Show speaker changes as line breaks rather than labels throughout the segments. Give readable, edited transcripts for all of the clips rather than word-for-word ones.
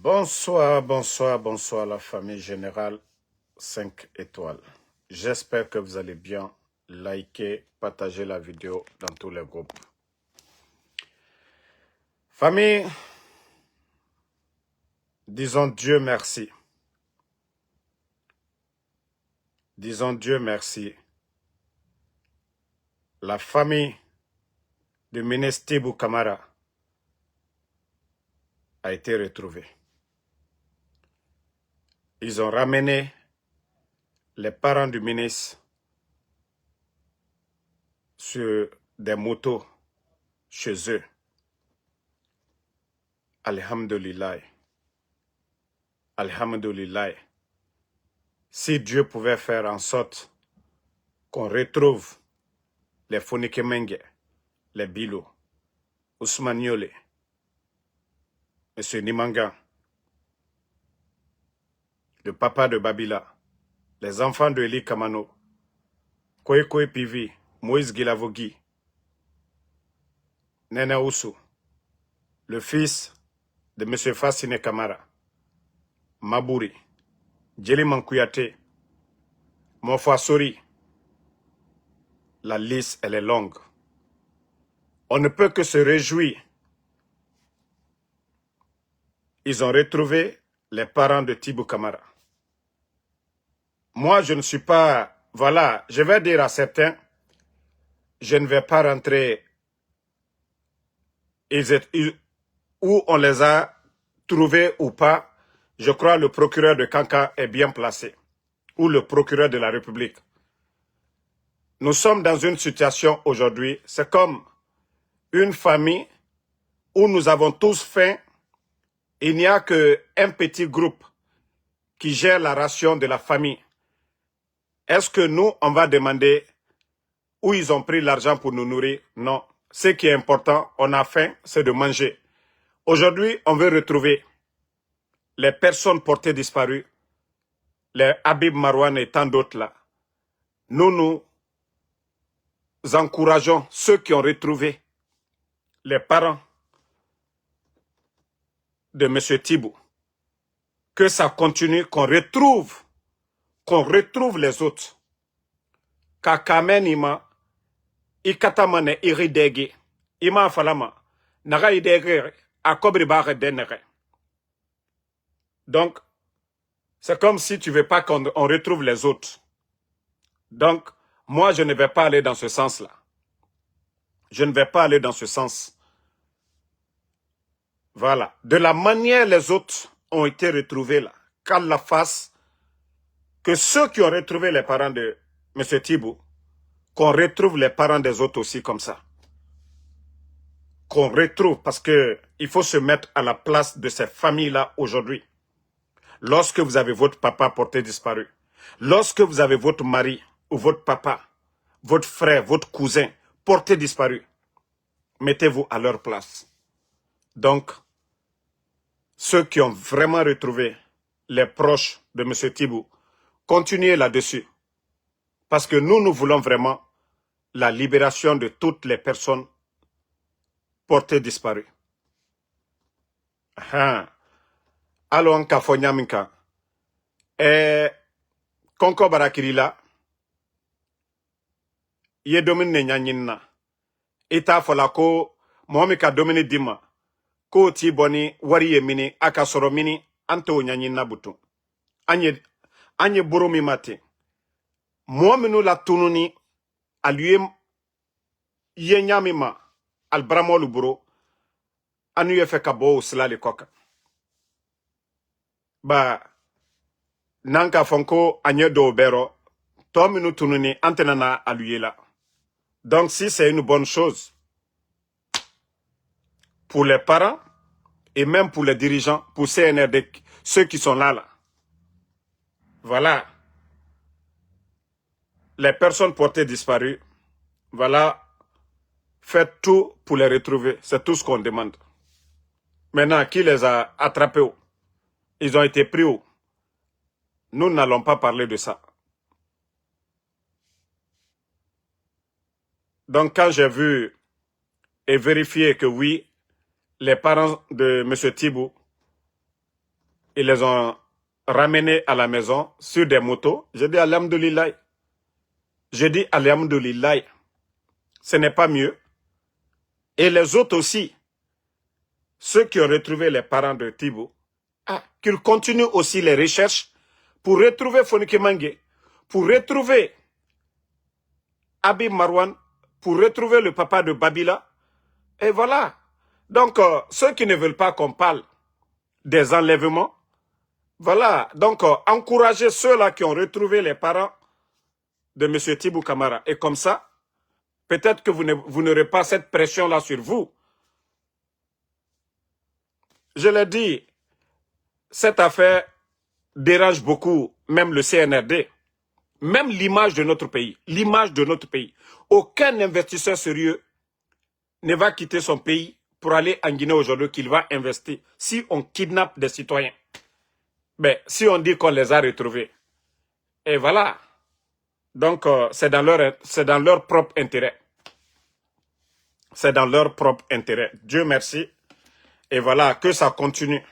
Bonsoir, bonsoir, bonsoir la famille générale 5 étoiles. J'espère que vous allez bien. Likez, partagez la vidéo dans tous les groupes. Famille, disons Dieu merci. Disons Dieu merci. La famille du ministre Tibou Kamara a été retrouvée. Ils ont ramené les parents du ministre sur des motos chez eux. Alhamdulillah. Alhamdulillah. Si Dieu pouvait faire en sorte qu'on retrouve les Fonike Menge, les Bilo, Ousmane Yole, M. Nimanga, le papa de Babila, les enfants de Eli Kamano, Koe Pivi, Moïse Gilavogi, Nena Oussou, le fils de M. Fassine Kamara, Mabouri, Djeli Mankouyaté, Monfwa Sori. La liste, elle est longue. On ne peut que se réjouir. Ils ont retrouvé les parents de Tibou Kamara. Moi, je ne suis pas... Voilà, je vais dire à certains, je ne vais pas rentrer où on les a trouvés ou pas. Je crois que le procureur de Kanka est bien placé. Ou le procureur de la République. Nous sommes dans une situation aujourd'hui, c'est comme une famille où nous avons tous faim. Il n'y a qu'un petit groupe qui gère la ration de la famille. Est-ce que nous, on va demander où ils ont pris l'argent pour nous nourrir? Non. Ce qui est important, on a faim, c'est de manger. Aujourd'hui, on veut retrouver les personnes portées disparues, les Habib Marouane et tant d'autres là. Nous encourageons ceux qui ont retrouvé les parents de M. Tibou. Que ça continue, qu'on retrouve les autres. Kakamen ima, ikatamane iridege, ima falama, naga idege, akobri bare denere. Donc, c'est comme si tu ne veux pas qu'on retrouve les autres. Donc, moi, je ne vais pas aller dans ce sens-là. Je ne vais pas aller dans ce sens. Voilà. De la manière les autres ont été retrouvés là, qu'Allah fasse que ceux qui ont retrouvé les parents de M. Tibou, qu'on retrouve les parents des autres aussi comme ça. Qu'on retrouve, parce qu'il faut se mettre à la place de ces familles-là aujourd'hui. Lorsque vous avez votre papa porté disparu, lorsque vous avez votre mari ou votre papa, votre frère, votre cousin porté disparu, mettez-vous à leur place. Donc, ceux qui ont vraiment retrouvé les proches de M. Tibou, continuez là-dessus. Parce que nous voulons vraiment la libération de toutes les personnes portées disparues. Alors, en Kafonyaminka, Konko Barakirila, ye domine nyanyinna. Ita fola ko Mohamika domine dima. Ko ti boni wari ye mini akasoro mini anto nyanyinna butu. Anye boromi mate. Mohaminu la tununi aluye ye nyamima albramolu buro anu ye fe kabo usilali koka. Ba nanka fonko anye do bero to minu tununi antenana aluye la. Donc si c'est une bonne chose pour les parents et même pour les dirigeants, pour CNRD, ceux qui sont là. Voilà. Les personnes portées disparues, voilà, faites tout pour les retrouver. C'est tout ce qu'on demande. Maintenant, qui les a attrapés où? Ils ont été pris où? Nous n'allons pas parler de ça. Donc, quand j'ai vu et vérifié que oui, les parents de M. Tibou ils les ont ramenés à la maison sur des motos. Je dis alhamdoulilah. Je dis alhamdoulilah. Ce n'est pas mieux. Et les autres aussi, ceux qui ont retrouvé les parents de Thibaut, qu'ils continuent aussi les recherches pour retrouver Fonike Mange, pour retrouver Habib Marwan, pour retrouver le papa de Babila. Et voilà. Donc, ceux qui ne veulent pas qu'on parle des enlèvements, voilà. Donc, encouragez ceux-là qui ont retrouvé les parents de M. Thibaut Camara. Et comme ça, peut-être que vous n'aurez pas cette pression-là sur vous. Je l'ai dit, cette affaire dérange beaucoup, même le CNRD, même l'image de notre pays. L'image de notre pays. Aucun investisseur sérieux ne va quitter son pays pour aller en Guinée aujourd'hui qu'il va investir si on kidnappe des citoyens. Ben, si on dit qu'on les a retrouvés. Et voilà. Donc, c'est dans leur propre intérêt. C'est dans leur propre intérêt. Dieu merci. Et voilà, que ça continue.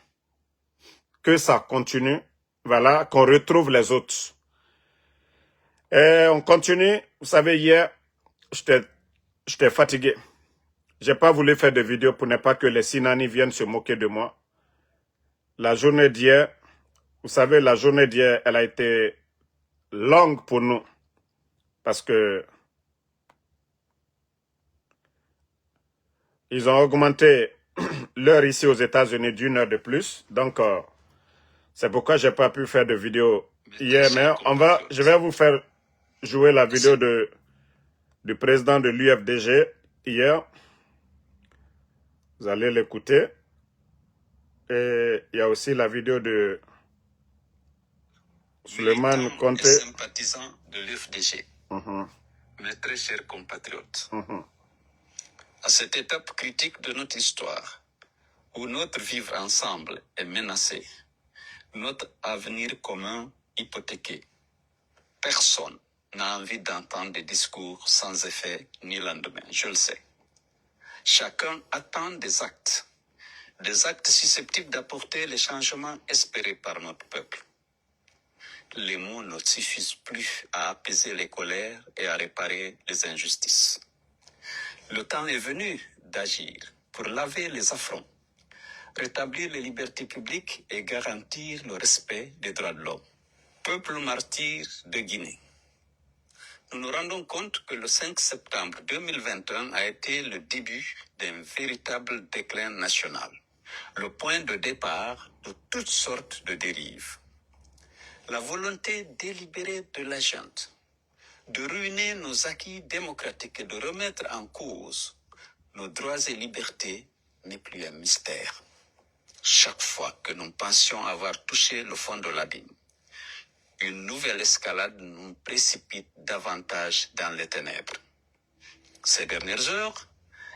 Que ça continue. Voilà, qu'on retrouve les autres. Et on continue. Vous savez, hier, j'étais fatigué. J'ai pas voulu faire de vidéo pour ne pas que les Sinani viennent se moquer de moi. La journée d'hier, vous savez, la journée d'hier, elle a été longue pour nous. Parce que ils ont augmenté l'heure ici aux États-Unis d'1 heure de plus. Donc, c'est pourquoi j'ai pas pu faire de vidéo hier. Mais je vais vous faire jouer la vidéo du président de l'UFDG hier. Vous allez l'écouter. Et il y a aussi la vidéo de Suleiman Conté.
Sympathisant de l'UFDG. Mes très chers compatriotes. À cette étape critique de notre histoire, où notre vivre ensemble est menacé, notre avenir commun hypothéqué, personne n'a envie d'entendre des discours sans effet ni lendemain, je le sais. Chacun attend des actes susceptibles d'apporter les changements espérés par notre peuple. Les mots ne suffisent plus à apaiser les colères et à réparer les injustices. Le temps est venu d'agir pour laver les affronts, rétablir les libertés publiques et garantir le respect des droits de l'homme. Peuple martyr de Guinée. Nous nous rendons compte que le 5 septembre 2021 a été le début d'un véritable déclin national, le point de départ de toutes sortes de dérives. La volonté délibérée de la junte de ruiner nos acquis démocratiques et de remettre en cause nos droits et libertés n'est plus un mystère. Chaque fois que nous pensions avoir touché le fond de l'abîme, une nouvelle escalade nous précipite davantage dans les ténèbres. Ces dernières heures,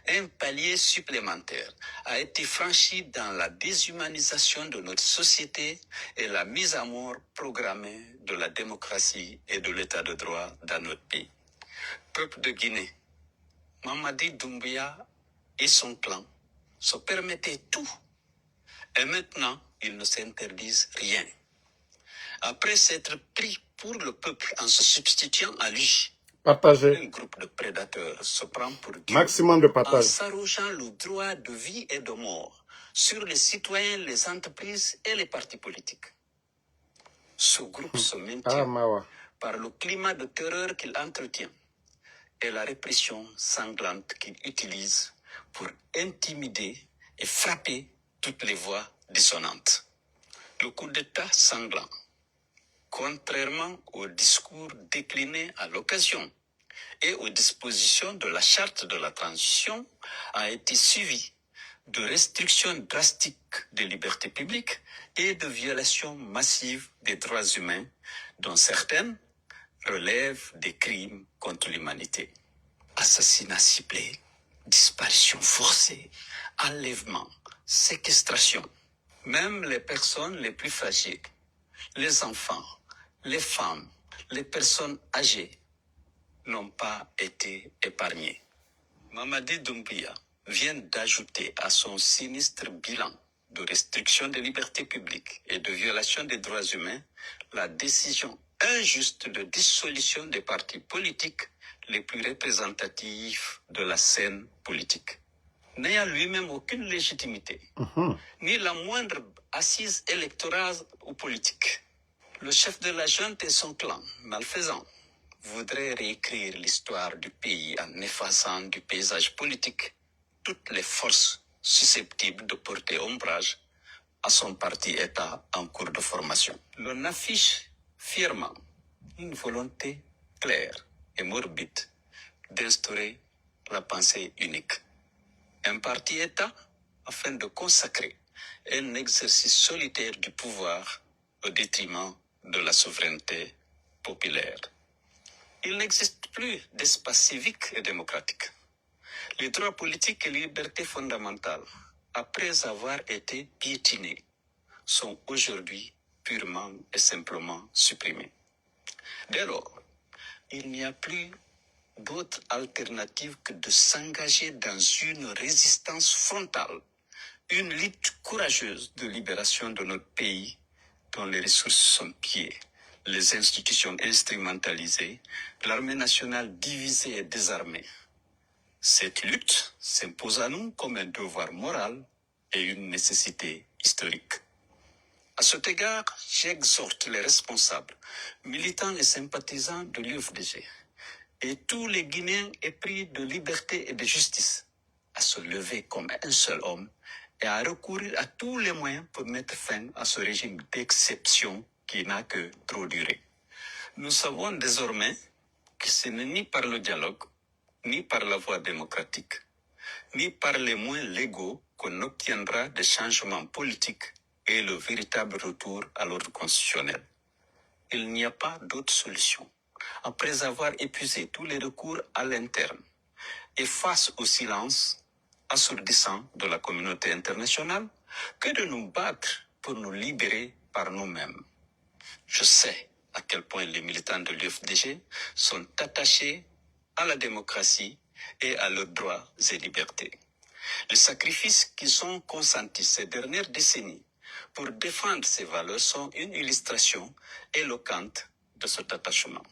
un palier supplémentaire a été franchi dans la déshumanisation de notre société et la mise à mort programmée de la démocratie et de l'état de droit dans notre pays. Peuple de Guinée, Mamadi Doumbouya et son clan se permettaient tout. Et maintenant, ils ne s'interdisent rien. Après s'être pris pour le peuple en se substituant à lui,
Partagez.
un groupe de prédateurs se prend pour Dieu
Maximum de
en
partage.
s'arrogeant le droit de vie et de mort sur les citoyens, les entreprises et les partis politiques. Ce groupe se maintient par le climat de terreur qu'il entretient et la répression sanglante qu'il utilise pour intimider et frapper toutes les voix dissonantes. Le coup d'État sanglant, contrairement au discours décliné à l'occasion et aux dispositions de la charte de la transition, a été suivi de restrictions drastiques des libertés publiques et de violations massives des droits humains, dont certaines relèvent des crimes contre l'humanité. Assassinats ciblés, disparitions forcées, enlèvements, séquestrations. Même les personnes les plus fragiles, les enfants, les femmes, les personnes âgées n'ont pas été épargnés. Mamadi Doumbouya vient d'ajouter à son sinistre bilan de restriction des libertés publiques et de violation des droits humains, la décision injuste de dissolution des partis politiques les plus représentatifs de la scène politique. N'ayant lui-même aucune légitimité, ni la moindre assise électorale ou politique, le chef de la junte et son clan, malfaisant, voudraient réécrire l'histoire du pays en effaçant du paysage politique toutes les forces susceptibles de porter ombrage à son parti-État en cours de formation. L'on affiche fièrement une volonté claire et morbide d'instaurer la pensée unique. Un parti-État afin de consacrer un exercice solitaire du pouvoir au détriment de la souveraineté populaire. Il n'existe plus d'espace civique et démocratique. Les droits politiques et les libertés fondamentales, après avoir été piétinés, sont aujourd'hui purement et simplement supprimés. Dès lors, il n'y a plus d'autre alternative que de s'engager dans une résistance frontale, une lutte courageuse de libération de notre pays dont les ressources sont pillées, les institutions instrumentalisées, l'armée nationale divisée et désarmée. Cette lutte s'impose à nous comme un devoir moral et une nécessité historique. À cet égard, j'exhorte les responsables, militants et sympathisants de l'UFDG et tous les Guinéens épris de liberté et de justice à se lever comme un seul homme et à recourir à tous les moyens pour mettre fin à ce régime d'exception qui n'a que trop duré. Nous savons désormais que ce n'est ni par le dialogue, ni par la voie démocratique, ni par les moyens légaux qu'on obtiendra des changements politiques et le véritable retour à l'ordre constitutionnel. Il n'y a pas d'autre solution. Après avoir épuisé tous les recours à l'interne et face au silence assourdissant de la communauté internationale, que de nous battre pour nous libérer par nous-mêmes. Je sais à quel point les militants de l'UFDG sont attachés à la démocratie et à leurs droits et libertés. Les sacrifices qui sont consentis ces dernières décennies pour défendre ces valeurs sont une illustration éloquente de cet attachement.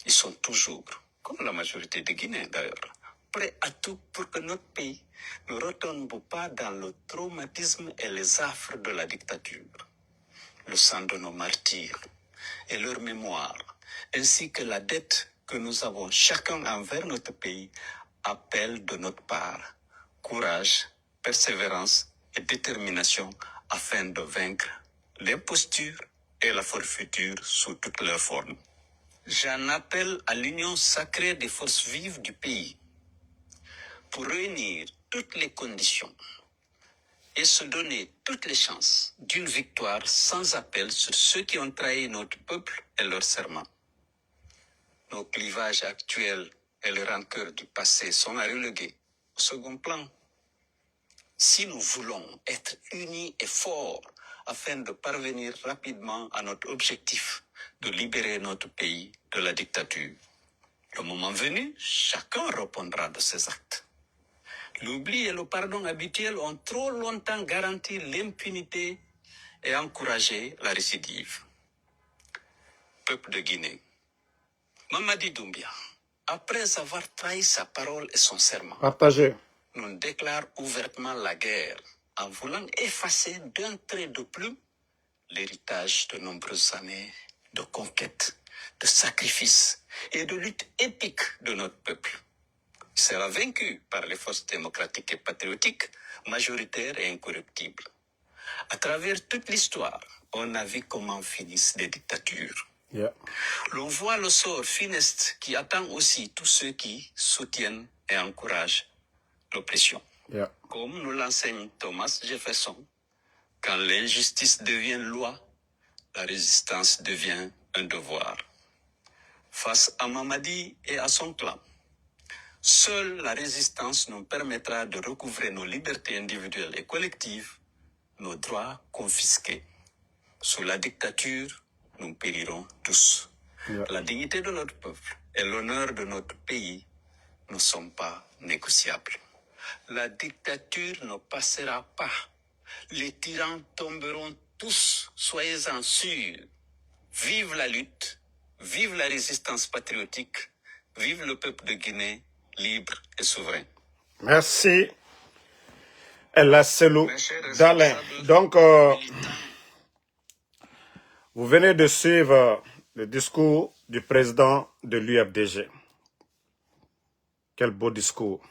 Ils sont toujours, comme la majorité des Guinéens d'ailleurs, prêts à tout pour que notre pays ne retombe pas dans le traumatisme et les affres de la dictature. Le sang de nos martyrs et leur mémoire, ainsi que la dette que nous avons chacun envers notre pays, appellent de notre part courage, persévérance et détermination afin de vaincre l'imposture et la forfaiture sous toutes leurs formes. J'en appelle à l'union sacrée des forces vives du pays pour réunir toutes les conditions et se donner toutes les chances d'une victoire sans appel sur ceux qui ont trahi notre peuple et leur serment. Nos clivages actuels et les rancœurs du passé sont à reléguer au second plan. Si nous voulons être unis et forts afin de parvenir rapidement à notre objectif de libérer notre pays de la dictature, le moment venu, chacun répondra de ses actes. L'oubli et le pardon habituel ont trop longtemps garanti l'impunité et encouragé la récidive. Peuple de Guinée, Mamadi Doumbia, après avoir trahi sa parole et son serment,
Partagez.
nous déclare ouvertement la guerre en voulant effacer d'un trait de plume l'héritage de nombreuses années de conquête, de sacrifices et de lutte épique de notre peuple. Il sera vaincu par les forces démocratiques et patriotiques, majoritaires et incorruptibles. À travers toute l'histoire, on a vu comment finissent les dictatures.
Yeah.
L'on voit le sort funeste qui attend aussi tous ceux qui soutiennent et encouragent l'oppression.
Yeah.
Comme nous l'enseigne Thomas Jefferson, quand l'injustice devient loi, la résistance devient un devoir. Face à Mamadi et à son clan, seule la résistance nous permettra de recouvrer nos libertés individuelles et collectives, nos droits confisqués. Sous la dictature, nous périrons tous.
Yeah.
La dignité de notre peuple et l'honneur de notre pays ne sont pas négociables. La dictature ne passera pas. Les tyrans tomberont tous, soyez-en sûrs. Vive la lutte, vive la résistance patriotique, vive le peuple de Guinée, libre et souverain.
Merci. El Selou Dalein. Donc, vous venez de suivre le discours du président de l'UFDG. Quel beau discours.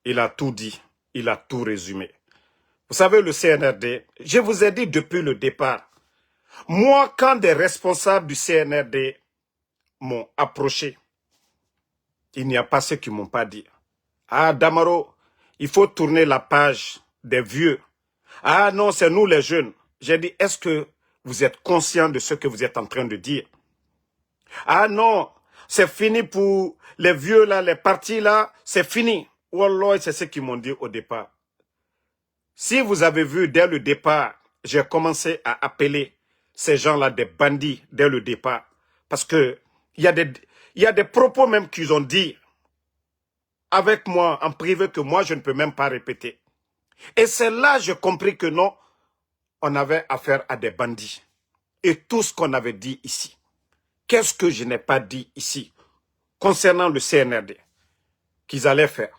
Il a tout dit, il a tout résumé. Vous savez, le CNRD, je vous ai dit depuis le départ, moi, quand des responsables du CNRD m'ont approché, il n'y a pas ceux qui ne m'ont pas dit. Ah, Damaro, il faut tourner la page des vieux. Ah non, c'est nous les jeunes. J'ai dit, est-ce que vous êtes conscient de ce que vous êtes en train de dire? Ah non, c'est fini pour les vieux là, les partis là, c'est fini. Wallah, c'est ce qu'ils m'ont dit au départ. Si vous avez vu dès le départ, j'ai commencé à appeler ces gens-là des bandits dès le départ. Parce que il y a des propos même qu'ils ont dit avec moi en privé que moi je ne peux même pas répéter. Et c'est là que j'ai compris que non, on avait affaire à des bandits. Et tout ce qu'on avait dit ici, qu'est-ce que je n'ai pas dit ici concernant le CNRD qu'ils allaient faire?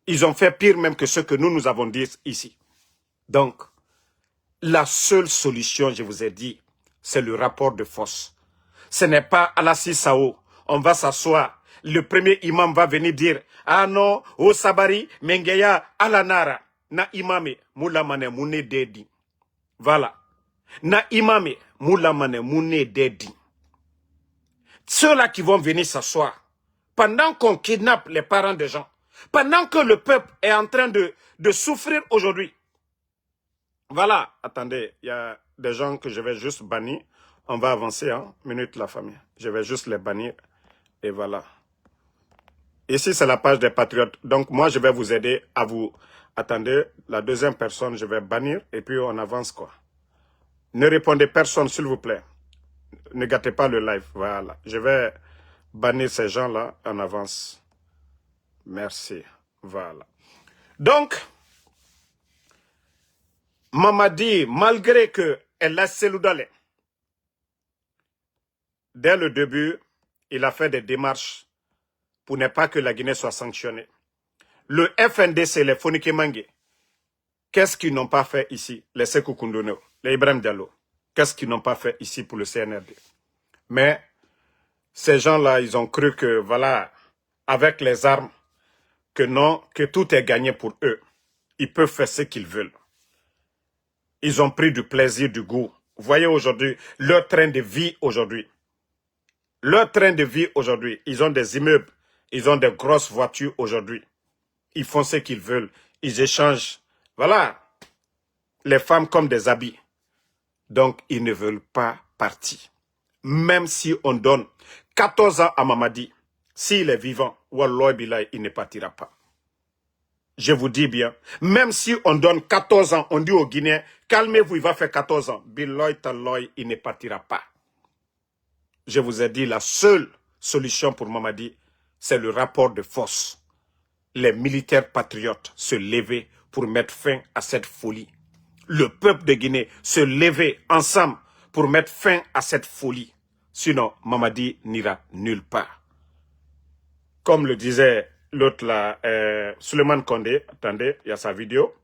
Ils ont fait pire même que ce que nous avons dit ici. Donc, la seule solution, je vous ai dit, c'est le rapport de force. Ce n'est pas Alassi Sao, on va s'asseoir. Le premier imam va venir dire, ah non, au Sabari, Mengeya, Alanara, na imame, moulamane moune dedi. Voilà. Na imame, moulamane moune dedi. Ceux-là qui vont venir s'asseoir, pendant qu'on kidnappe les parents des gens, pendant que le peuple est en train de souffrir aujourd'hui. Voilà, attendez, il y a des gens que je vais juste bannir. On va avancer, hein, minute la famille. Je vais juste les bannir, et voilà. Ici, c'est la page des patriotes. Donc, moi, je vais vous aider à vous... Attendez, la deuxième personne, je vais bannir, et puis on avance, quoi. Ne répondez personne, s'il vous plaît. Ne gâtez pas le live, voilà. Je vais bannir ces gens-là, on avance. Merci, voilà. Donc, Mamadi, malgré que El Selou Dalein, dès le début, il a fait des démarches pour ne pas que la Guinée soit sanctionnée. Le FNDC, les Fonike Mangue, qu'est-ce qu'ils n'ont pas fait ici? Les Sékou Koundono, les Ibrahim Diallo, qu'est-ce qu'ils n'ont pas fait ici pour le CNRD? Mais ces gens-là, ils ont cru que, voilà, avec les armes, que non, que tout est gagné pour eux. Ils peuvent faire ce qu'ils veulent. Ils ont pris du plaisir, du goût. Vous voyez aujourd'hui, leur train de vie aujourd'hui. Leur train de vie aujourd'hui, ils ont des immeubles, ils ont des grosses voitures aujourd'hui. Ils font ce qu'ils veulent, ils échangent, voilà, les femmes comme des habits. Donc, ils ne veulent pas partir. Même si on donne 14 ans à Mamadi, s'il est vivant, Wallah Bilay, il ne partira pas. Je vous dis bien, même si on donne 14 ans, on dit aux Guinéens, calmez-vous, il va faire 14 ans. Biloy Taloy, il ne partira pas. Je vous ai dit, la seule solution pour Mamadi, c'est le rapport de force. Les militaires patriotes se lever pour mettre fin à cette folie. Le peuple de Guinée se lever ensemble pour mettre fin à cette folie. Sinon, Mamadi n'ira nulle part. Comme le disait l'autre là, Suleiman Kondé, attendez, il y a sa vidéo.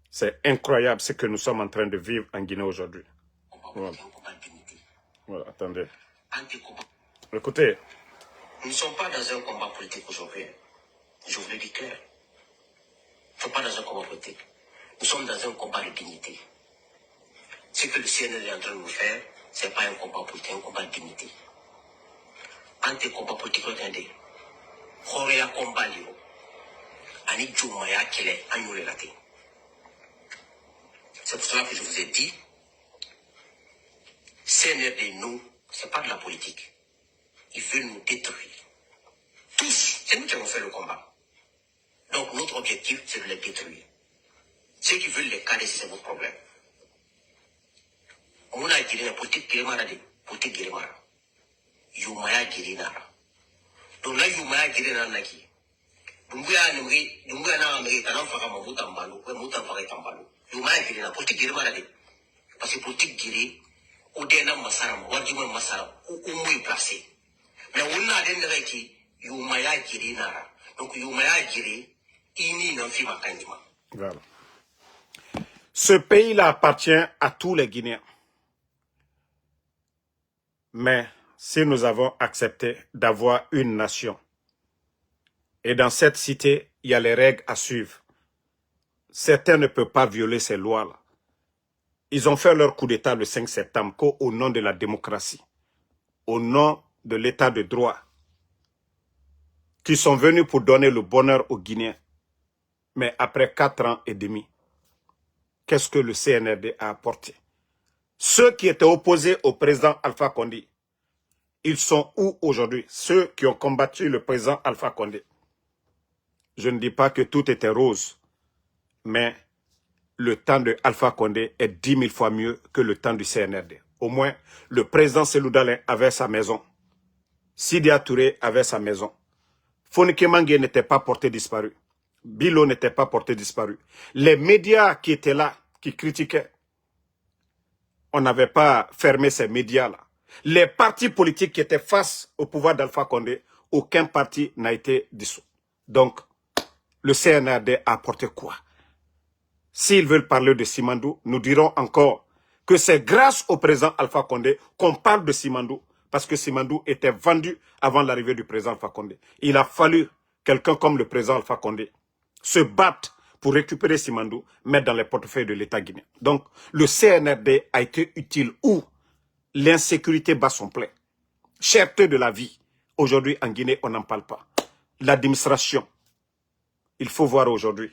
C'est incroyable ce que nous sommes en train de vivre en Guinée aujourd'hui. Voilà. Voilà, attendez. Écoutez.
Nous ne sommes pas dans un combat politique aujourd'hui. Je vous le dis clair. Nous ne sommes pas dans un combat politique. Nous sommes dans un combat de dignité. Ce que le CNL est en train de nous faire, ce n'est pas un combat politique, un combat de dignité. Anti-combat politique, attendez. Khorea combat liyo. Ani Djoumaya Kele, Agnoule Laté. C'est pour cela que je vous ai dit, CNRD, nous, ce n'est pas de la politique. Ils veulent nous détruire. Tous, c'est nous qui avons fait le combat. Donc notre objectif, c'est de les détruire. Ceux qui veulent les caresser, c'est votre problème. On a dit la politique Guérimara, politique Guérimara. Youmaya Guérinara. Donc là, Youmaya Guérinara Naki. Dumbuya na Amérique, na faka mabuta mbalo, we muta faka tambalo. Yuma giri na politique giri mana de. Parce que politique giri, ou dena masara, wajima masara, ou mouy placé. Mais on a den de qui, yuma ya giri nara. Donc yuma ya giri, ini n'en fit ma kandima.
Voilà. Ce pays-là appartient à tous les Guinéens. Mais si nous avons accepté d'avoir une nation, et dans cette cité, il y a les règles à suivre. Certains ne peuvent pas violer ces lois-là. Ils ont fait leur coup d'État le 5 septembre au nom de la démocratie, au nom de l'état de droit, qui sont venus pour donner le bonheur aux Guinéens. Mais après 4 ans et demi, qu'est-ce que le CNRD a apporté? Ceux qui étaient opposés au président Alpha Condé, ils sont où aujourd'hui? Ceux qui ont combattu le président Alpha Condé. Je ne dis pas que tout était rose, mais le temps de Alpha Condé est 10 000 fois mieux que le temps du CNRD. Au moins, le président Selou Dalin avait sa maison. Sidia Touré avait sa maison. Fonike Mangue n'était pas porté disparu. Bilo n'était pas porté disparu. Les médias qui étaient là, qui critiquaient, on n'avait pas fermé ces médias-là. Les partis politiques qui étaient face au pouvoir d'Alpha Condé, aucun parti n'a été dissous. Donc, le CNRD a apporté quoi? S'ils veulent parler de Simandou, nous dirons encore que c'est grâce au président Alpha Condé qu'on parle de Simandou, parce que Simandou était vendu avant l'arrivée du président Alpha Condé. Il a fallu quelqu'un comme le président Alpha Condé se battre pour récupérer Simandou, mettre dans les portefeuilles de l'État guinéen. Donc, le CNRD a été utile où l'insécurité bat son plein. Cherté de la vie. Aujourd'hui, en Guinée, on n'en parle pas. L'administration, il faut voir aujourd'hui.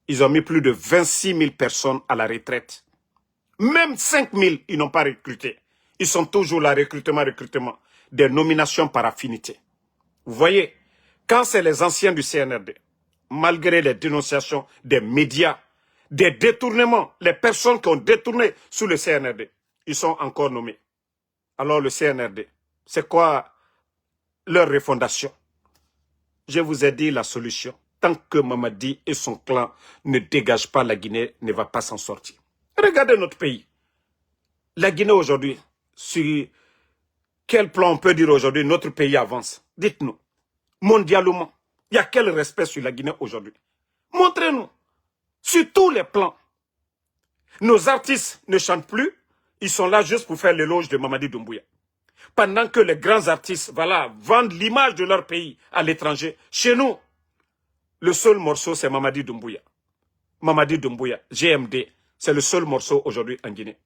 Ils ont mis plus de 26 000 personnes à la retraite. Même 5 000, ils n'ont pas recruté. Ils sont toujours là, recrutement. Des nominations par affinité. Vous voyez, quand c'est les anciens du CNRD, malgré les dénonciations des médias, des détournements, les personnes qui ont détourné sous le CNRD, ils sont encore nommés. Alors le CNRD, c'est quoi leur refondation? Je vous ai dit la solution. Tant que Mamadi et son clan ne dégagent pas la Guinée, ne va pas s'en sortir. Regardez notre pays. La Guinée aujourd'hui, sur quel plan on peut dire aujourd'hui notre pays avance? Dites-nous. Mondialement, il y a quel respect sur la Guinée aujourd'hui? Montrez-nous. Sur tous les plans. Nos artistes ne chantent plus. Ils sont là juste pour faire l'éloge de Mamadi Doumbouya. Pendant que les grands artistes, voilà, vendent l'image de leur pays à l'étranger. Chez nous, le seul morceau, c'est Mamadi Doumbouya. Mamadi Doumbouya, GMD, c'est le seul morceau aujourd'hui en Guinée.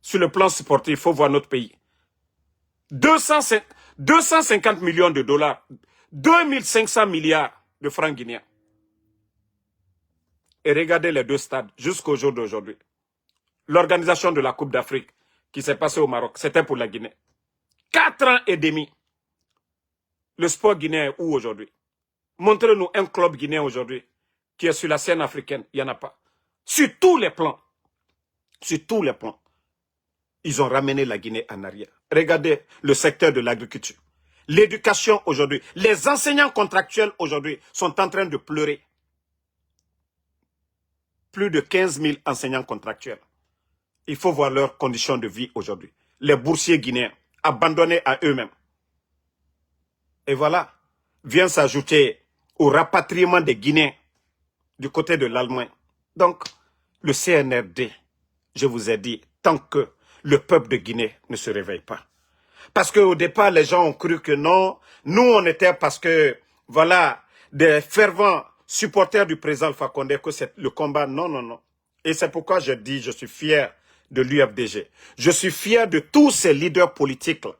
Sur le plan sportif, il faut voir notre pays. 250 millions de dollars, 2500 milliards de francs guinéens. Et regardez les deux stades jusqu'au jour d'aujourd'hui. L'organisation de la Coupe d'Afrique qui s'est passée au Maroc, c'était pour la Guinée. 4 ans et demi. Le sport guinéen est où aujourd'hui? Montrez-nous un club guinéen aujourd'hui qui est sur la scène africaine. Il n'y en a pas. Sur tous les plans. Sur tous les plans. Ils ont ramené la Guinée en arrière. Regardez le secteur de l'agriculture. L'éducation aujourd'hui. Les enseignants contractuels aujourd'hui sont en train de pleurer. Plus de 15 000 enseignants contractuels. Il faut voir leurs conditions de vie aujourd'hui. Les boursiers guinéens, abandonnés à eux-mêmes. Et voilà, vient s'ajouter au rapatriement des Guinéens du côté de l'Allemagne. Donc, le CNRD, je vous ai dit, tant que le peuple de Guinée ne se réveille pas. Parce qu'au départ, les gens ont cru que non, nous on était parce que, voilà, des fervents supporters du président Alpha Condé, que c'est le combat. Non, non, non. Et c'est pourquoi je dis, je suis fier de l'UFDG. Je suis fier de tous ces leaders politiques là,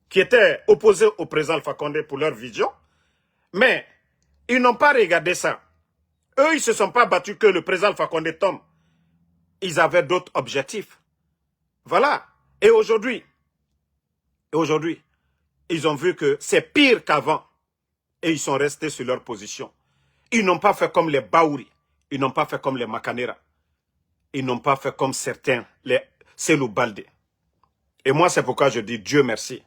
qui étaient opposés au président Alpha Condé pour leur vision, mais ils n'ont pas regardé ça. Eux, ils ne se sont pas battus que le président Alpha Condé tombe. Ils avaient d'autres objectifs. Voilà. Et aujourd'hui, ils ont vu que c'est pire qu'avant. Et ils sont restés sur leur position. Ils n'ont pas fait comme les Baouri. Ils n'ont pas fait comme les Makanera. Ils n'ont pas fait comme certains, les Selou Baldé. Et moi, c'est pourquoi je dis Dieu merci.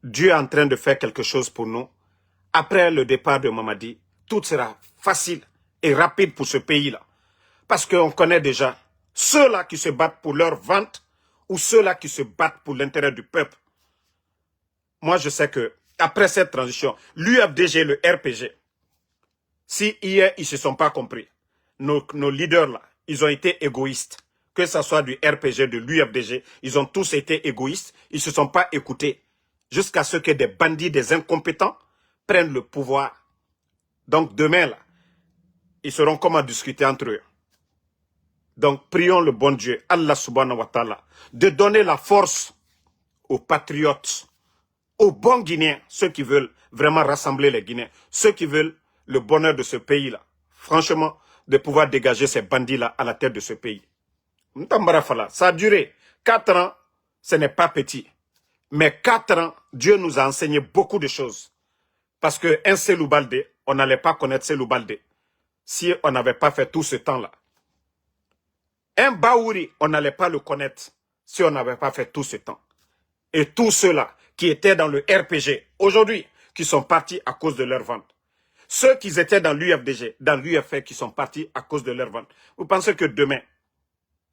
Dieu est en train de faire quelque chose pour nous après le départ de Mamadi, tout sera facile et rapide pour ce pays-là. Parce qu'on connaît déjà ceux-là qui se battent pour leur vente ou ceux-là qui se battent pour l'intérêt du peuple. Moi, je sais que après cette transition, l'UFDG et le RPG, si hier ils ne se sont pas compris, nos leaders-là, ils ont été égoïstes. Que ce soit du RPG, de l'UFDG, ils ont tous été égoïstes. Ils ne se sont pas écoutés jusqu'à ce que des bandits, des incompétents prennent le pouvoir. Donc demain, là, ils seront comment discuter entre eux. Donc prions le bon Dieu, Allah subhanahu wa ta'ala, de donner la force aux patriotes, aux bons Guinéens, ceux qui veulent vraiment rassembler les Guinéens, ceux qui veulent le bonheur de ce pays-là. Franchement, de pouvoir dégager ces bandits-là à la tête de ce pays. Ça a duré 4 ans, ce n'est pas petit. Mais 4 ans, Dieu nous a enseigné beaucoup de choses. Parce qu'un Cellou Baldé, on n'allait pas connaître Cellou Baldé si on n'avait pas fait tout ce temps-là. Un Baouri, on n'allait pas le connaître si on n'avait pas fait tout ce temps. Et tous ceux-là qui étaient dans le RPG, aujourd'hui, qui sont partis à cause de leur vente. Ceux qui étaient dans l'UFDG, dans l'UFR, qui sont partis à cause de leur vente. Vous pensez que demain,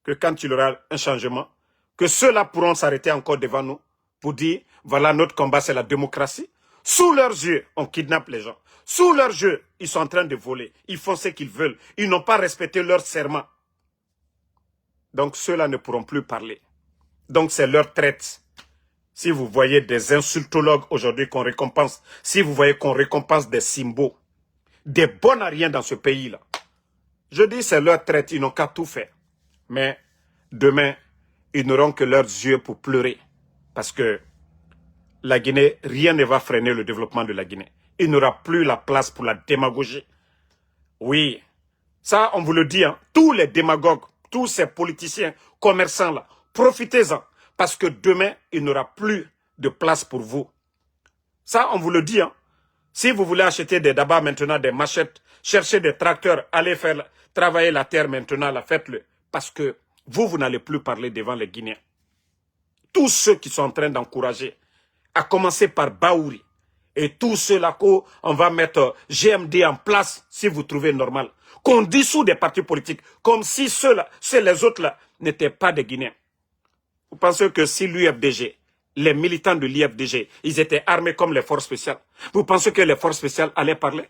que quand il y aura un changement, que ceux-là pourront s'arrêter encore devant nous pour dire, voilà, notre combat, c'est la démocratie. Sous leurs yeux, on kidnappe les gens. Sous leurs yeux, ils sont en train de voler. Ils font ce qu'ils veulent. Ils n'ont pas respecté leur serment. Donc, ceux-là ne pourront plus parler. Donc, c'est leur traite. Si vous voyez des insultologues aujourd'hui qu'on récompense, si vous voyez qu'on récompense des symboles, des bons à rien dans ce pays-là, je dis c'est leur traite, ils n'ont qu'à tout faire. Mais demain, ils n'auront que leurs yeux pour pleurer. Parce que la Guinée, rien ne va freiner le développement de la Guinée. Il n'aura plus la place pour la démagogie. Oui, ça on vous le dit, hein, tous les démagogues, tous ces politiciens, commerçants-là, profitez-en. Parce que demain, il n'aura plus de place pour vous. Ça on vous le dit, hein. Si vous voulez acheter des dabas maintenant, des machettes, chercher des tracteurs, allez faire travailler la terre maintenant, là, faites-le. Parce que vous n'allez plus parler devant les Guinéens. Tous ceux qui sont en train d'encourager, à commencer par Baouri, et tous ceux-là qu'on va mettre GMD en place, si vous trouvez normal, qu'on dissout des partis politiques, comme si ceux-là, les autres-là, n'étaient pas des Guinéens. Vous pensez que si l'UFDG, les militants de l'UFDG, ils étaient armés comme les forces spéciales, vous pensez que les forces spéciales allaient parler?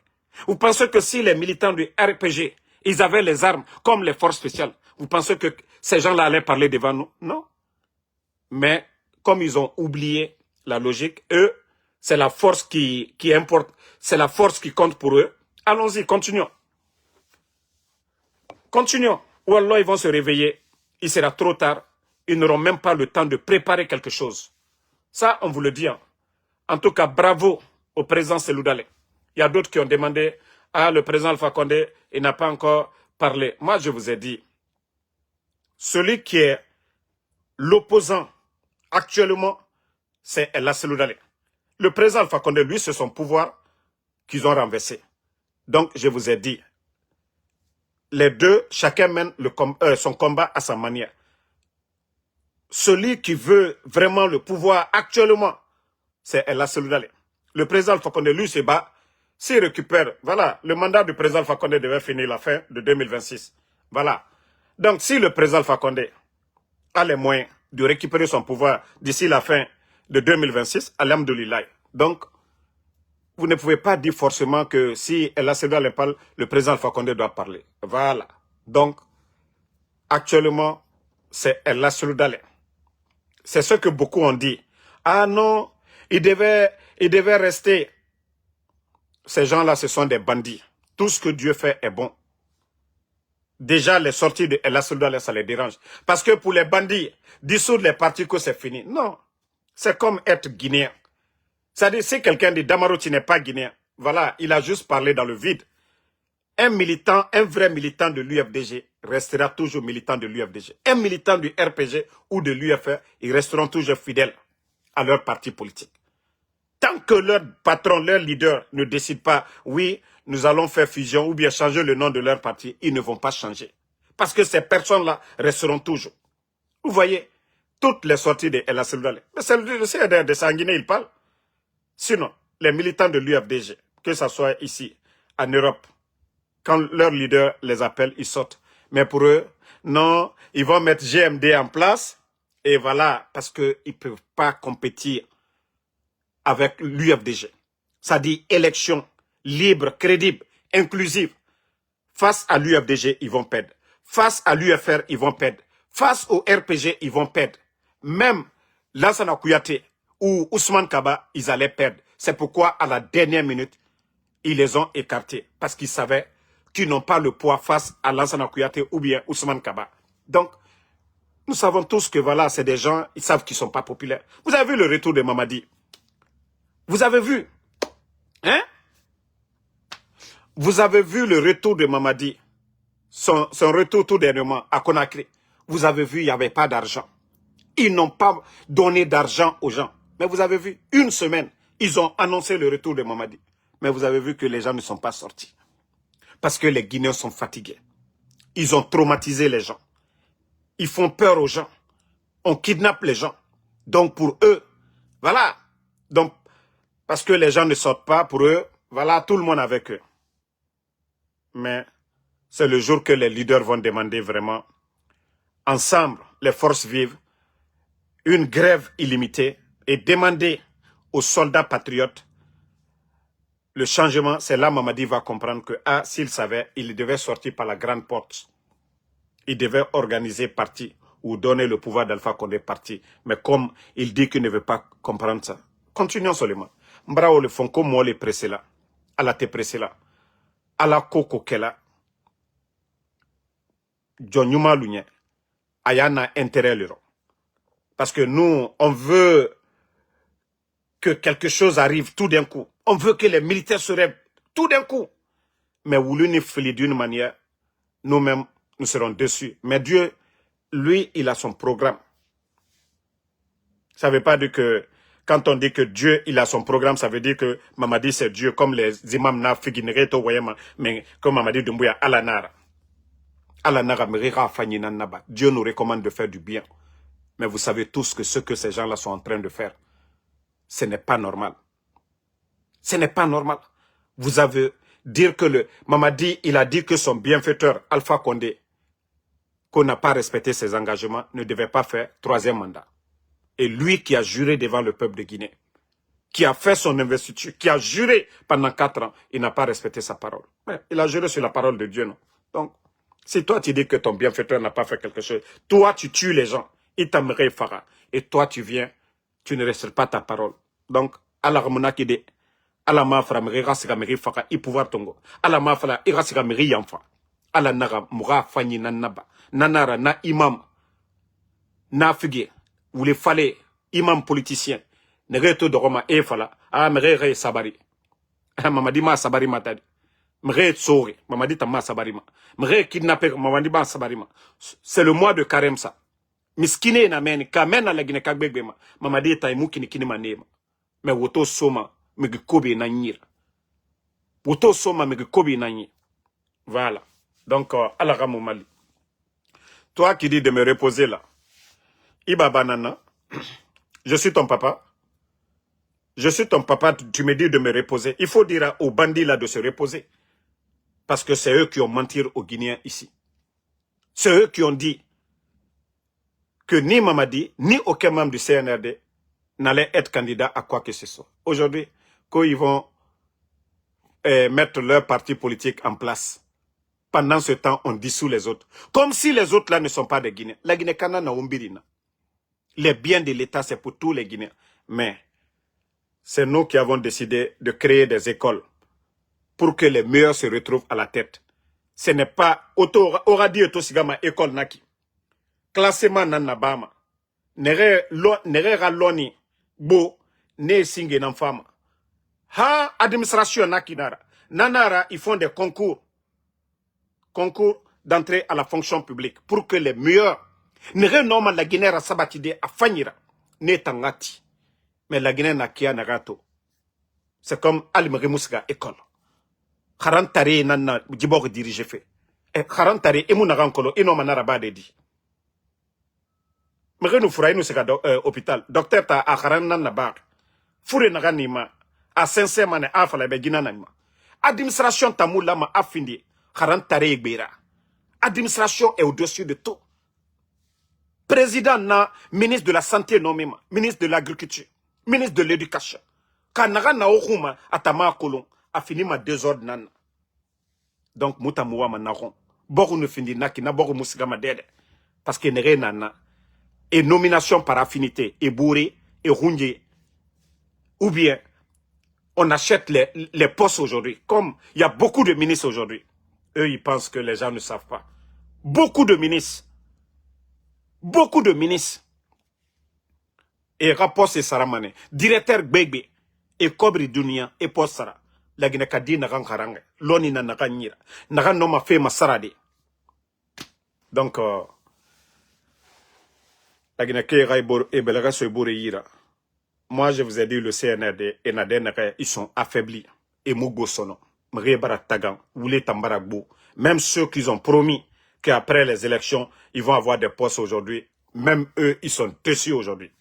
Vous pensez que si les militants du RPG, ils avaient les armes comme les forces spéciales, vous pensez que ces gens-là allaient parler devant nous? Non. Mais comme ils ont oublié la logique, eux, c'est la force qui importe, c'est la force qui compte pour eux. Allons-y, continuons. Continuons. Ou alors ils vont se réveiller, il sera trop tard, ils n'auront même pas le temps de préparer quelque chose. Ça, on vous le dit. Hein. En tout cas, bravo au président Cellou Dalein. Il y a d'autres qui ont demandé, ah, le président Alpha Condé, il n'a pas encore parlé. Moi, je vous ai dit, celui qui est l'opposant actuellement, c'est El Cellou Dalein. Le président Alpha Condé, lui, c'est son pouvoir qu'ils ont renversé. Donc, je vous ai dit, les deux, chacun mène son combat à sa manière. Celui qui veut vraiment le pouvoir actuellement, c'est El Cellou Dalein. Le président Alpha Condé, lui, se bat. S'il récupère, voilà, le mandat du président Alpha Condé devait finir la fin de 2026. Voilà. Donc, si le président Alpha Condé a les moyens de récupérer son pouvoir d'ici la fin de 2026, alhamdoulilah. Donc, vous ne pouvez pas dire forcément que si El Cellou Dalein parle, le président Alpha Condé doit parler. Voilà. Donc, actuellement, c'est El Cellou Dalein. C'est ce que beaucoup ont dit. Ah non, il devait rester. Ces gens-là, ce sont des bandits. Tout ce que Dieu fait est bon. Déjà, les sorties de El Cellou Dalein, ça les dérange. Parce que pour les bandits, dissoudre les partis, que c'est fini. Non. C'est comme être guinéen. C'est-à-dire, si quelqu'un dit Damaro, tu n'es pas guinéen, voilà, il a juste parlé dans le vide. Un militant, un vrai militant de l'UFDG restera toujours militant de l'UFDG. Un militant du RPG ou de l'UFR, ils resteront toujours fidèles à leur parti politique. Tant que leur patron, leur leader ne décide pas, oui, nous allons faire fusion ou bien changer le nom de leur parti, ils ne vont pas changer. Parce que ces personnes-là resteront toujours. Vous voyez, toutes les sorties de El Cellou Dalein. Mais c'est de sanguiné, il parle. Sinon, les militants de l'UFDG, que ce soit ici, en Europe, quand leur leader les appelle, ils sortent. Mais pour eux, non, ils vont mettre GMD en place, et voilà, parce qu'ils ne peuvent pas compétir avec l'UFDG. Ça dit élection libre, crédible, inclusive. Face à l'UFDG, ils vont perdre. Face à l'UFR, ils vont perdre. Face au RPG, ils vont perdre. Même Lansana Kouyaté ou Ousmane Kaba, ils allaient perdre. C'est pourquoi, à la dernière minute, ils les ont écartés. Parce qu'ils savaient qu'ils n'ont pas le poids face à Lansana Kouyaté ou bien Ousmane Kaba. Donc, nous savons tous que voilà, c'est des gens, ils savent qu'ils ne sont pas populaires. Vous avez vu le retour de Mamadi? Vous avez vu? Hein? Vous avez vu le retour de Mamadi? Son retour tout dernièrement à Conakry. Vous avez vu, il n'y avait pas d'argent. Ils n'ont pas donné d'argent aux gens. Mais vous avez vu, une semaine, ils ont annoncé le retour de Mamadi. Mais vous avez vu que les gens ne sont pas sortis. Parce que les Guinéens sont fatigués. Ils ont traumatisé les gens. Ils font peur aux gens. On kidnappe les gens. Donc pour eux, voilà. Donc, parce que les gens ne sortent pas, pour eux, voilà, tout le monde avec eux. Mais c'est le jour que les leaders vont demander vraiment, ensemble, les forces vives, une grève illimitée et demander aux soldats patriotes le changement. C'est là Mamadi va comprendre que, s'il savait, il devait sortir par la grande porte. Il devait organiser parti ou donner le pouvoir d'Alpha Condé parti. Mais comme il dit qu'il ne veut pas comprendre ça, continuons seulement. Mbrao le font comme moi les pressés là, à la te pressé là, à la coco kela, John Yuma Lunye, ayana intérêt l'euro. Parce que nous, on veut que quelque chose arrive tout d'un coup. On veut que les militaires se rêvent tout d'un coup. Mais Woulouni Fili d'une manière, nous-mêmes, nous serons déçus. Mais Dieu, lui, il a son programme. Ça ne veut pas dire que, quand on dit que Dieu, il a son programme, ça veut dire que Mamadi, c'est Dieu, comme les imams na figinereto wayema, mais comme Mamadi Doumbouya, Alanara. Alanara, Merira, Fanyina Naba. Dieu nous recommande de faire du bien. Mais vous savez tous que ce que ces gens-là sont en train de faire, ce n'est pas normal. Ce n'est pas normal. Vous avez dire que le Mamadi, il a dit que son bienfaiteur, Alpha Condé, qu'on n'a pas respecté ses engagements, ne devait pas faire troisième mandat. Et lui qui a juré devant le peuple de Guinée, qui a fait son investiture, qui a juré pendant 4 ans, il n'a pas respecté sa parole. Mais il a juré sur la parole de Dieu, non? Donc, si toi tu dis que ton bienfaiteur n'a pas fait quelque chose, toi tu tues les gens, il t'aimerait Farah, et toi tu viens, tu ne respectes pas ta parole. Donc, Allah qui dit, Allah ma fera meri rassigameri Farah, il pouvoir tongo. Allah ma fera irassigameri yanfa. Allah nara moura fanyi nanaba. Nanara na imam, na figue, vous les fallait imam politicien. Nereto de Roma e fala, mere sabari. Mamadi ma sabari matadi. Mere tsori, mamadi ta ma sabari ma. Mere kidnappé, mamadi ma sabari ma. C'est le mois de carême ça. Miskine na meni, kamen na la Guinée kagbegema. Mamadi ta imukini kini manema. Mais woto soma, megi kobe na nyira. Woto soma, megi kobe na nyira. Voilà. Donc, Allah ramou mali. Toi qui dis de me reposer là, Iba Banana, je suis ton papa. Je suis ton papa, tu me dis de me reposer. Il faut dire aux bandits là de se reposer. Parce que c'est eux qui ont menti aux Guinéens ici. C'est eux qui ont dit que ni Mamadi, ni aucun membre du CNRD n'allait être candidat à quoi que ce soit. Aujourd'hui, quand ils vont mettre leur parti politique en place, pendant ce temps, on dissout les autres. Comme si les autres là ne sont pas des Guinéens. La Guinée-Kana n'a umbirina. Les biens de l'État, c'est pour tous les Guinéens. Mais c'est nous qui avons décidé de créer des écoles pour que les meilleurs se retrouvent à la tête. Ce n'est pas aura dit Otosigama école naki. Classement nanabama. Nere raloni bo ne singe nan fama. Ha administration naki nara. Nanara, ils font des concours d'entrée à la fonction publique pour que les meilleurs ne normal la Guinée a sabatide à Fanyira ne tangati mais la Guinée n'a kia nagato c'est comme Alimri Moussga école Kharantari nana djibok dirige fait et Kharantari emu nagankolo ino manara ba dedi mrenu fura inu sega hôpital docteur ta a Kharan nana ba fure naganima a 500 mane afala be Guinée nanima Administration Tamoulama a fini. Kharan Tare Egbera. Administration est au-dessus de tout. Président na ministre de la santé nommé, ministre de l'agriculture, ministre de l'éducation. Kanaga na okuma atama kolon a fini ma désordre nana. Donc mutamuwa manaron. Boru ne fini na kina boru musigama dede. Parce que nere nana. Et nomination par affinité. Et bourré, et runge. Ou bien, on achète les postes aujourd'hui. Comme il y a beaucoup de ministres aujourd'hui. Eux, ils pensent que les gens ne savent pas. Beaucoup de ministres. Beaucoup de ministres. Et rapport c'est Saramane. Directeur Bégbe. Et Kobri Dunia. Et Postara. La Guinée-Kadi n'a rien karanga. L'oni n'a rien nira. N'a rien nom fait ma sarade. Donc, la Guinée-Kadi et Belaga se bourreira. Moi, je vous ai dit, le CNRD et Nadenere, ils sont affaiblis. Et Mugo Sono. Mrebara Tagan. Woulé Tambaragbo. Même ceux qui ont promis qu'après les élections, ils vont avoir des postes aujourd'hui. Même eux, ils sont déçus aujourd'hui.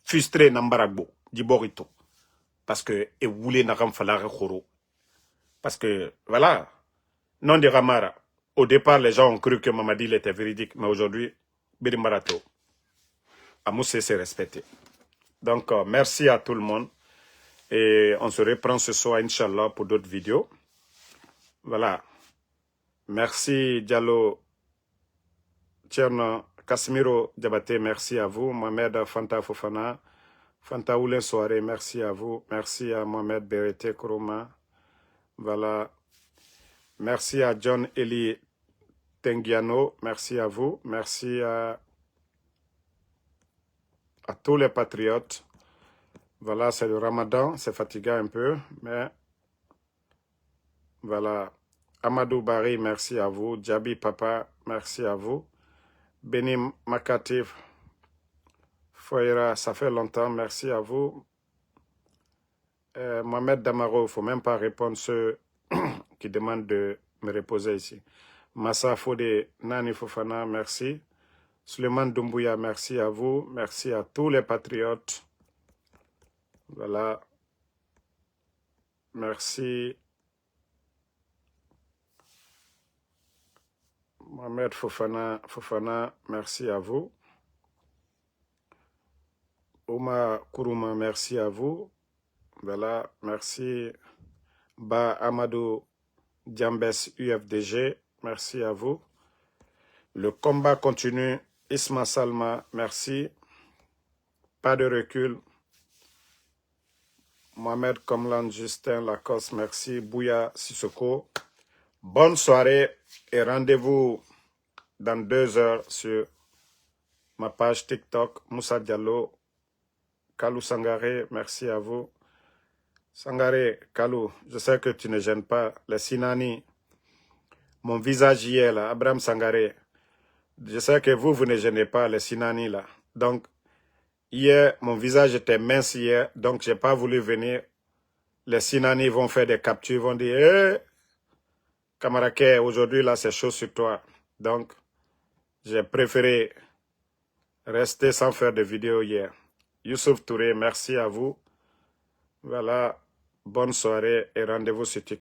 Frustrés Nambaragbo. Diborito. Parce que, et Woulé Naram Falare Khoro. Parce que, voilà. Non de Ramara. Au départ, les gens ont cru que Mamadi il était véridique. Mais aujourd'hui, Birimarato. Amoussé s'est respecté. Donc, merci à tout le monde. Et on se reprend ce soir, Inch'Allah, pour d'autres vidéos. Voilà. Merci, Diallo. Tcherno, Casimiro Diabaté, merci à vous. Mohamed Fanta Fofana. Fanta Oulin Soare, merci à vous. Merci à Mohamed Berete Koroma. Voilà. Merci à John Eli Tengiano. Merci à vous. Merci à tous les patriotes. Voilà, c'est le Ramadan, c'est fatigant un peu, mais voilà. Amadou Bari, merci à vous. Djabi Papa, merci à vous. Benim Makatif, Foira, ça fait longtemps, merci à vous. Mohamed Damaro, il ne faut même pas répondre ceux qui demandent de me reposer ici. Massa Fode, Nani Fofana, merci. Suleiman Doumbouya, merci à vous. Merci à tous les patriotes. Voilà. Merci. Mohamed Fofana, merci à vous. Oma Kourouma, merci à vous. Voilà, merci. Ba Amadou Diambes UFDG, merci à vous. Le combat continue. Isma Salma, merci. Pas de recul. Mohamed Komlan, Justin Lacoste, merci. Bouya Sissoko. Bonne soirée et rendez-vous dans 2 heures sur ma page TikTok. Moussa Diallo, Kalou Sangare, merci à vous. Sangare, Kalou, je sais que tu ne gênes pas. Les Sinani, mon visage y est là, Abraham Sangare. Je sais que vous ne gênez pas les Sinani là. Donc, hier, mon visage était mince hier, donc je n'ai pas voulu venir. Les Sinani vont faire des captures, vont dire, hey, Kamarake, aujourd'hui là, c'est chaud sur toi. Donc, j'ai préféré rester sans faire de vidéo hier. Youssouf Touré, merci à vous. Voilà, bonne soirée et rendez-vous sur TikTok.